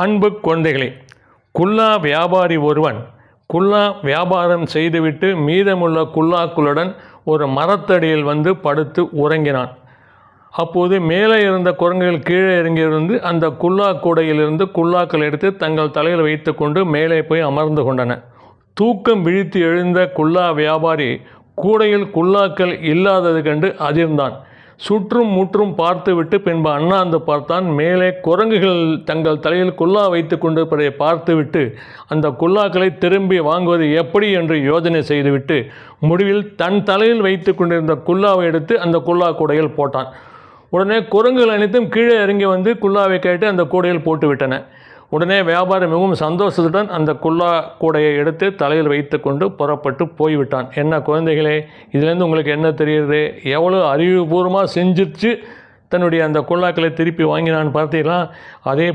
அன்பு குழந்தைகளே, குல்லா வியாபாரி ஒருவன் குல்லா வியாபாரம் செய்துவிட்டு மீதமுள்ள குல்லாக்களுடன் ஒரு மரத்தடியில் வந்து படுத்து உறங்கினான். அப்போது மேலே இருந்த குரங்குகள் கீழே இறங்கியிருந்து அந்த குல்லா கூடையிலிருந்து குல்லாக்கள் எடுத்து தங்கள் தலையில் வைத்து கொண்டு மேலே போய் அமர்ந்து கொண்டன. தூக்கம் விழித்து எழுந்த குல்லா வியாபாரி கூடையில் குல்லாக்கள் இல்லாதது கண்டு அதிர்ந்தான். சுற்றும் முற்றும் பார்த்துவிட்டு பின்பு அண்ணாந்து பார்த்தான். மேலே குரங்குகள் தங்கள் தலையில் குல்லா வைத்து கொண்டிருப்பதை பார்த்துவிட்டு அந்த குல்லாக்களை திரும்பி வாங்குவது எப்படி என்று யோசனை செய்துவிட்டு முடிவில் தன் தலையில் வைத்து கொண்டிருந்த குல்லாவை எடுத்து அந்த குல்லா கூடையில் போட்டான். உடனே குரங்குகள் அனைத்தும் கீழே இறங்கி வந்து குல்லாவை கேட்டு அந்த கூடையில் போட்டு விட்டன. உடனே வியாபாரி மிகவும் சந்தோஷத்துடன் அந்த குல்லா கூடையை எடுத்து தலையில் வைத்து கொண்டு புறப்பட்டு போய்விட்டான். என்ன குழந்தைகளே, இதுலேருந்து உங்களுக்கு என்ன தெரியுது? எவ்வளோ அறிவுபூர்வமாக செஞ்சிச்சு தன்னுடைய அந்த குல்லாக்களை திருப்பி வாங்கினான்னு பார்த்தீங்களா? அதே